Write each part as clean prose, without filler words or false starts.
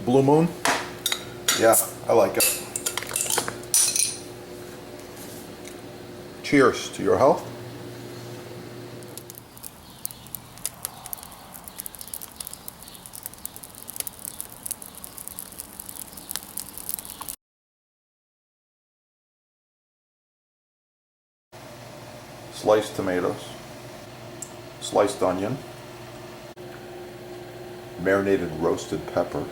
Blue Moon. Yeah, I like it. Cheers to your health. Sliced tomatoes, sliced onion, marinated roasted peppers,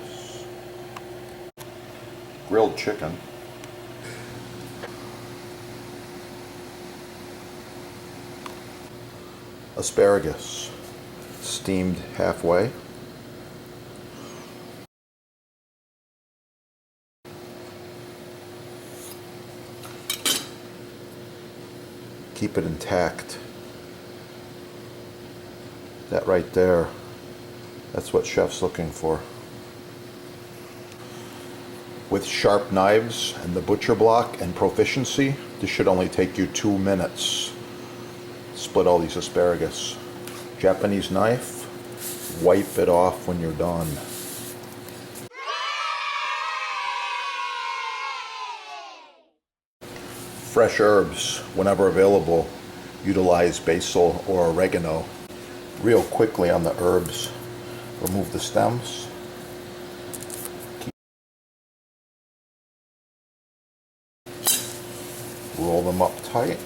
grilled chicken, asparagus, steamed halfway, keep it intact. That right there, that's what chef's looking for. With sharp knives and the butcher block and proficiency, this should only take you 2 minutes. Split all these asparagus. Japanese knife, wipe it off when you're done. Fresh herbs, whenever available, utilize basil or oregano. Real quickly on the herbs, remove the stems. Roll them up tight.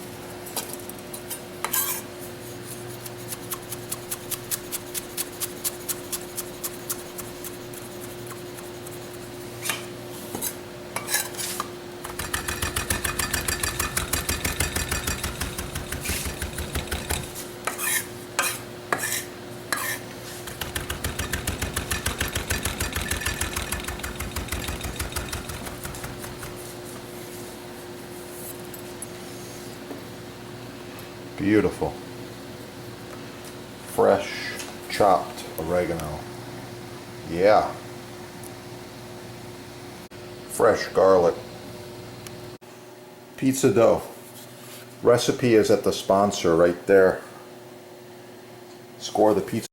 Beautiful. Fresh chopped oregano. Yeah. Fresh garlic. Pizza dough. Recipe is at the sponsor right there. Score the pizza.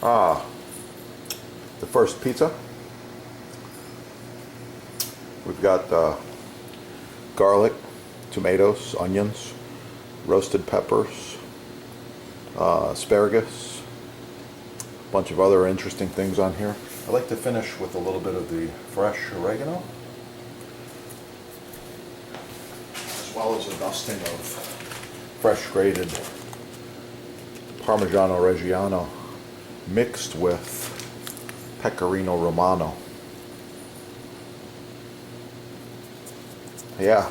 Ah, the first pizza. We've got garlic, tomatoes, onions, roasted peppers, asparagus, a bunch of other interesting things on here. I like to finish with a little bit of the fresh oregano, as well as a dusting of fresh grated Parmigiano Reggiano mixed with Pecorino Romano. Yeah.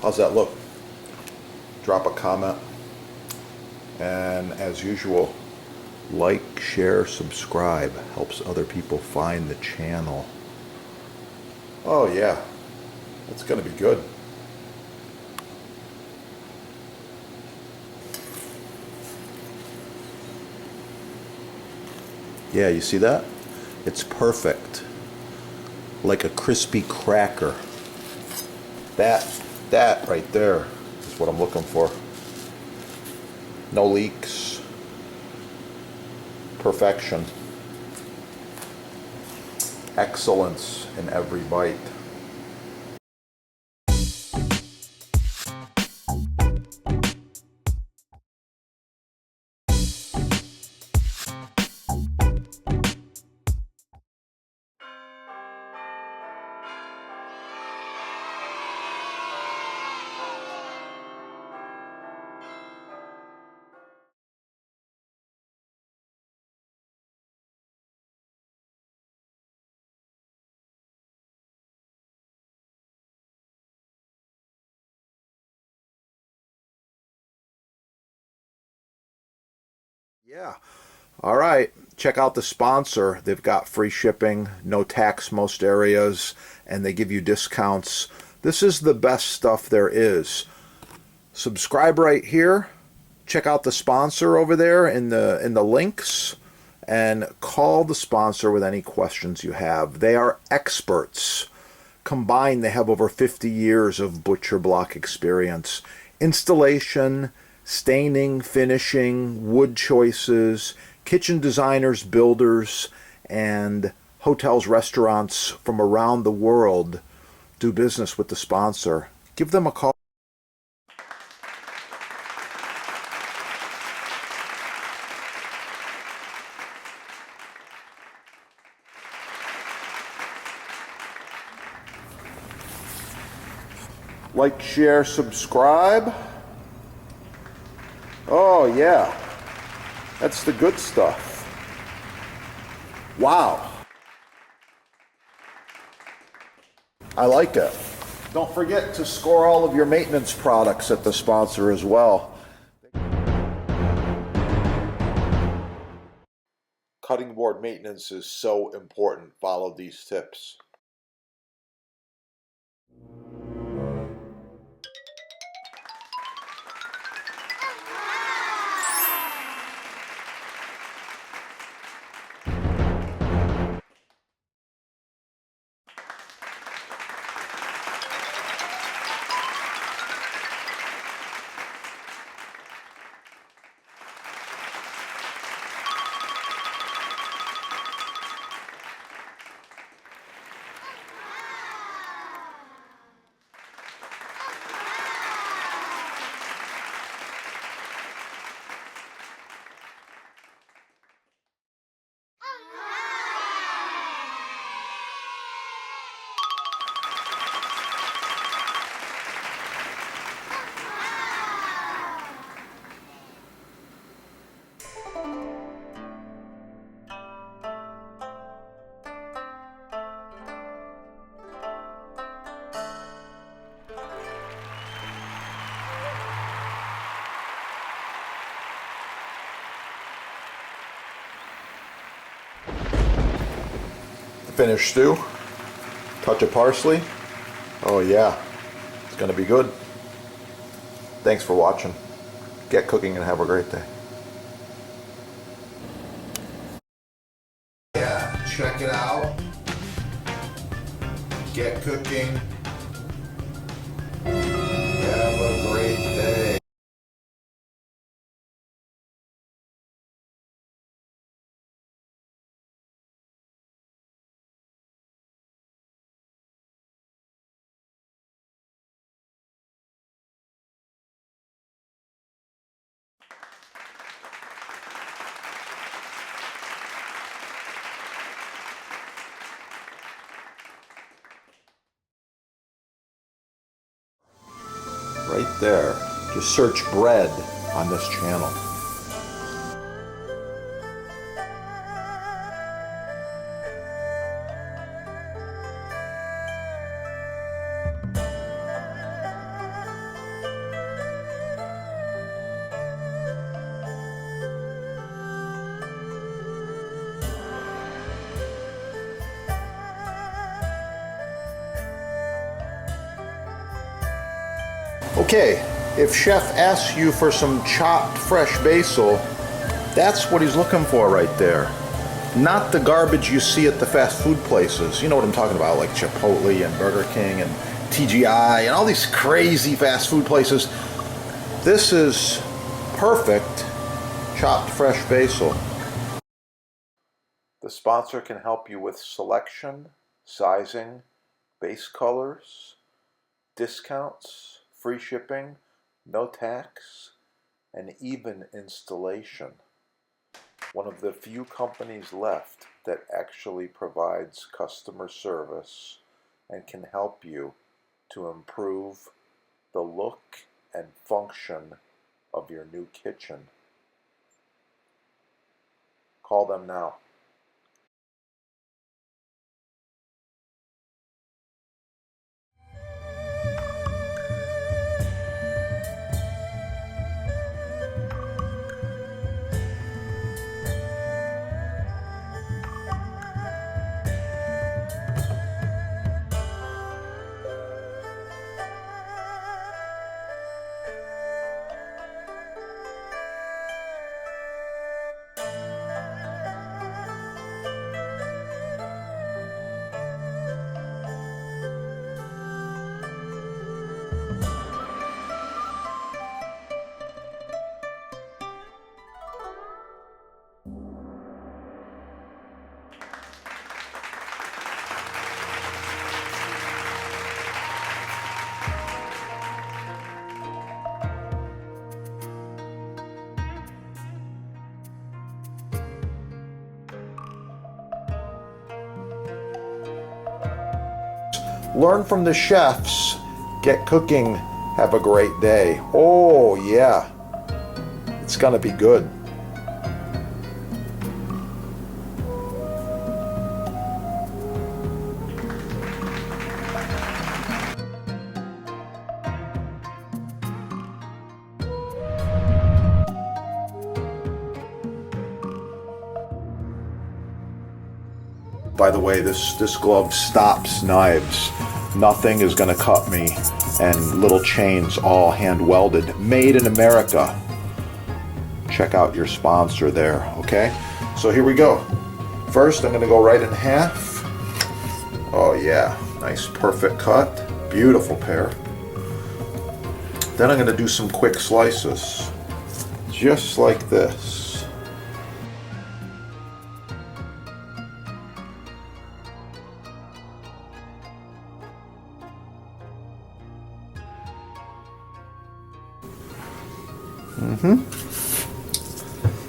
How's that look? Drop a comment. And as usual, like, share, subscribe. Helps other people find the channel. Oh yeah. That's gonna be good. Yeah, you see that? It's perfect. Like a crispy cracker. That right there is what I'm looking for. No leaks. Perfection. Excellence in every bite. Yeah. All right. Check out the sponsor. They've got free shipping, no tax most areas, and they give you discounts. This is the best stuff there is. Subscribe right here. Check out the sponsor over there in the links, and call the sponsor with any questions you have. They are experts. Combined, they have over 50 years of butcher block experience. Installation, staining, finishing, wood choices, kitchen designers, builders, and hotels, restaurants from around the world do business with the sponsor. Give them a call. Like, share, subscribe. Oh, yeah. That's the good stuff. Wow. I like it. Don't forget to score all of your maintenance products at the sponsor as well. Cutting board maintenance is so important. Follow these tips. Finished stew. Touch of parsley. Oh yeah, it's gonna be good. Thanks for watching. Get cooking and have a great day. Yeah, check it out. Get cooking. Have a great day. Right there. Just search bread on this channel. Okay, if Chef asks you for some chopped fresh basil, that's what he's looking for right there. Not the garbage you see at the fast food places. You know what I'm talking about, like Chipotle and Burger King and TGI and all these crazy fast food places. This is perfect chopped fresh basil. The sponsor can help you with selection, sizing, base colors, discounts, free shipping, no tax, and even installation. One of the few companies left that actually provides customer service and can help you to improve the look and function of your new kitchen. Call them now. Learn from the chefs. Get cooking. Have a great day. Oh yeah, it's gonna be good. By the way, this glove stops knives. Nothing is going to cut me. And little chains, all hand welded. Made in America. Check out your sponsor there, okay? So here we go. First, I'm going to go right in half. Oh yeah, nice perfect cut. Beautiful pear. Then I'm going to do some quick slices. Just like this.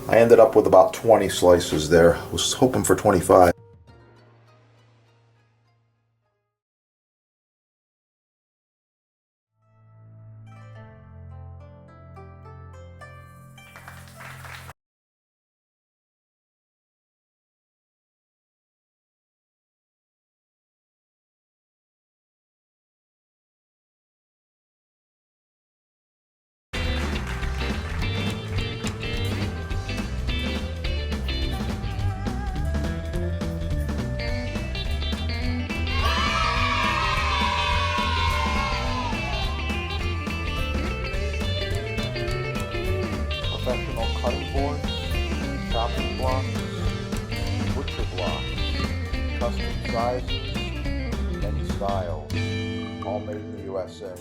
I ended up with about 20 slices there. I was hoping for 25. Professional cutting boards, chopping blocks, butcher blocks, custom sizes, many styles, all made in the USA.